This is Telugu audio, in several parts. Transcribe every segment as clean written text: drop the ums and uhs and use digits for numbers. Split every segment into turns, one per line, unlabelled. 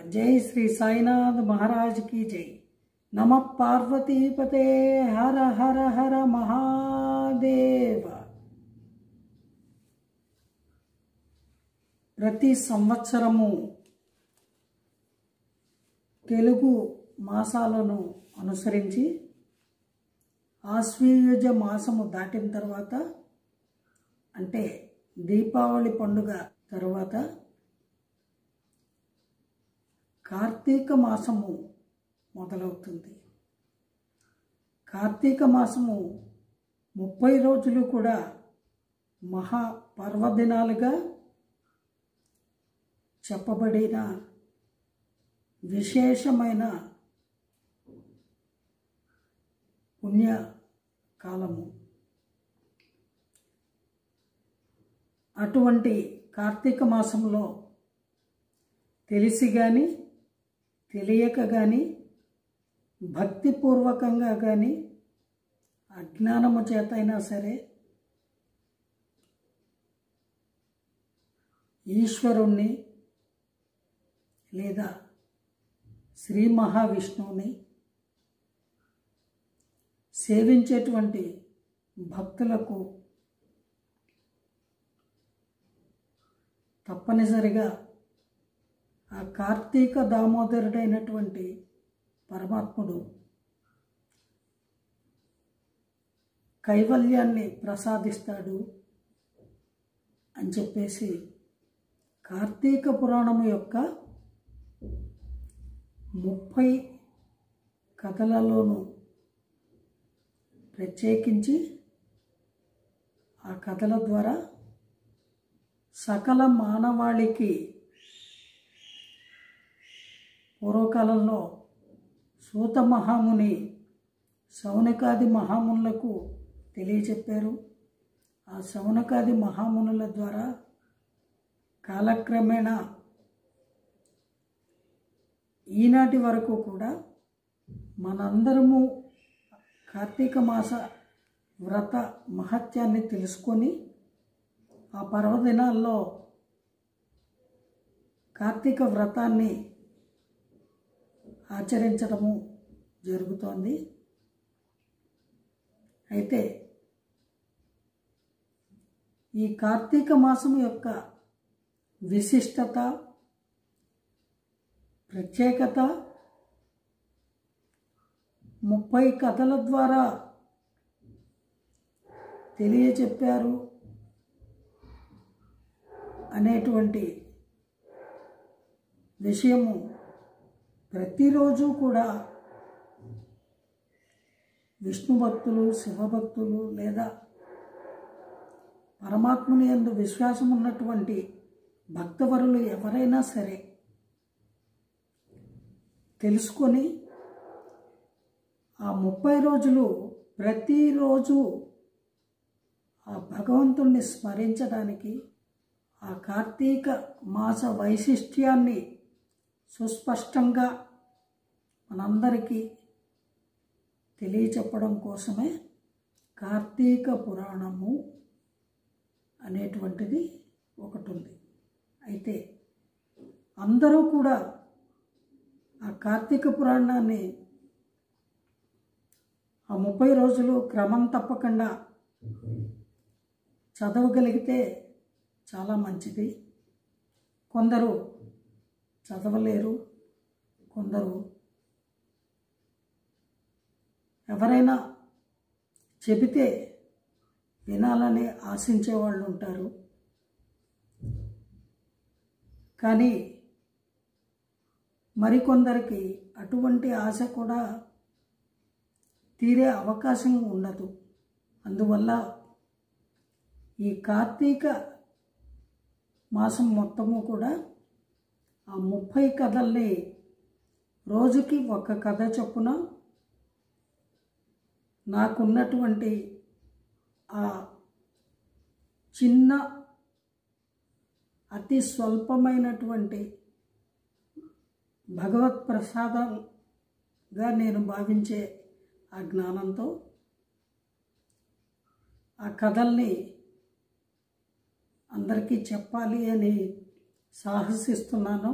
जय श्री साईनाथ महाराज की जय। नमः पार्वतीपते हर हर हर महादेव। ప్రతి సంవత్సరము తెలుగు మాసాలను అనుసరించి ఆశ్వయుజ మాసము దాటిన తర్వాత అంటే దీపావళి పండుగ తర్వాత కార్తీక మాసము మొదలవుతుంది. కార్తీక మాసము 30 రోజులు కూడా మహా పర్వదినాలుగా చెప్పబడిన విశేషమైన పుణ్యకాలము. అటువంటి కార్తీక మాసంలో తెలిసి కానీ తెలియక కానీ భక్తిపూర్వకంగా కానీ అజ్ఞానము చేతైనా సరే ఈశ్వరుణ్ణి లేదా శ్రీ మహావిష్ణువుని సేవించేటువంటి భక్తులకు తప్పనిసరిగా ఆ కార్తీక దామోదరుడైనటువంటి పరమాత్ముడు కైవల్యాన్ని ప్రసాదిస్తాడు అని చెప్పేసి కార్తీక పురాణము యొక్క 30 కథలలోనూ ప్రత్యేకించి ఆ కథల ద్వారా సకల మానవాళికి పూర్వకాలంలో సూత మహాముని శౌనకాది మహామునులకు తెలియచెప్పారు. ఆ శౌనకాది మహామునుల ద్వారా కాలక్రమేణా ఈనాటి వరకు కూడా మనందరము కార్తీక మాస వ్రత మహత్యాన్ని తెలుసుకొని ఆ పర్వదినాల్లో కార్తీక వ్రతాన్ని ఆచరించడము జరుగుతోంది. అయితే ఈ కార్తీక మాసం యొక్క విశిష్టత ప్రత్యేకత 30 కథల ద్వారా తెలియచెప్పారు అనేటువంటి విషయము ప్రతిరోజు కూడా విష్ణు భక్తులు, శివభక్తులు లేదా పరమాత్ముని యందు విశ్వాసం ఉన్నటువంటి భక్తవరులు ఎవరైనా సరే తెలుసుకొని ఆ 30 రోజులు ప్రతిరోజు ఆ భగవంతుణ్ణి స్మరించడానికి ఆ కార్తీక మాస వైశిష్ట్యాన్ని సుస్పష్టంగా మనందరికీ తెలియచెప్పడం కోసమే కార్తీక పురాణము అనేటువంటిది ఒకటి ఉంది. అయితే అందరూ కూడా ఆ కార్తీక పురాణాన్ని ఆ 30 రోజులు క్రమం తప్పకుండా చదవగలిగితే చాలా మంచిది. కొందరు చదవలేరు, కొందరు ఎవరైనా చెబితే వినాలని ఆశించే వాళ్ళు ఉంటారు. కానీ మరికొందరికి అటువంటి ఆశ కూడా తీరే అవకాశం ఉండదు. అందువల్ల ఈ కార్తీక మాసం మొత్తము కూడా ఆ 30 కథల్ని రోజుకి ఒక కథ చొప్పున నాకున్నటువంటి ఆ చిన్న అతి స్వల్పమైనటువంటి భగవత్ ప్రసాదంగా నేను భావించే ఆ జ్ఞానంతో ఆ కథల్ని అందరికీ చెప్పాలి అని సాహసిస్తున్నాను.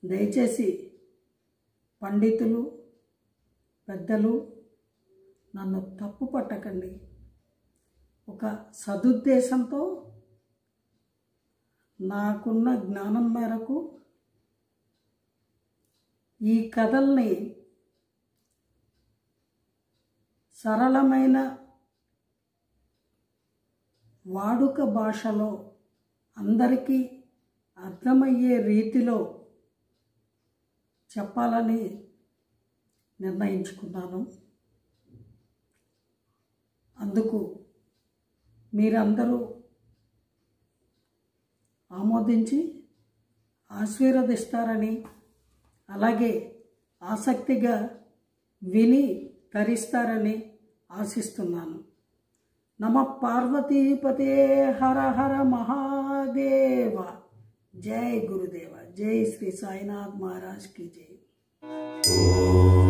దయచేసి పండితులు పెద్దలు నన్ను తప్పు పట్టకండి. ఒక సదుద్దేశంతో నాకున్న జ్ఞానం మేరకు ఈ కథల్ని సరళమైన వాడుక భాషలో అందరికీ అర్థమయ్యే రీతిలో చెప్పాలని నిర్ణయించుకున్నాను. అందుకు మీరందరూ ఆమోదించి ఆశీర్వదిస్తారని, అలాగే ఆసక్తిగా విని తరిస్తారని ఆశిస్తున్నాను. నమ పార్వతీపతే హర హర మహాదేవ. జై గురుదేవ. జై శ్రీ సాయినాథ్ महाराज की जय.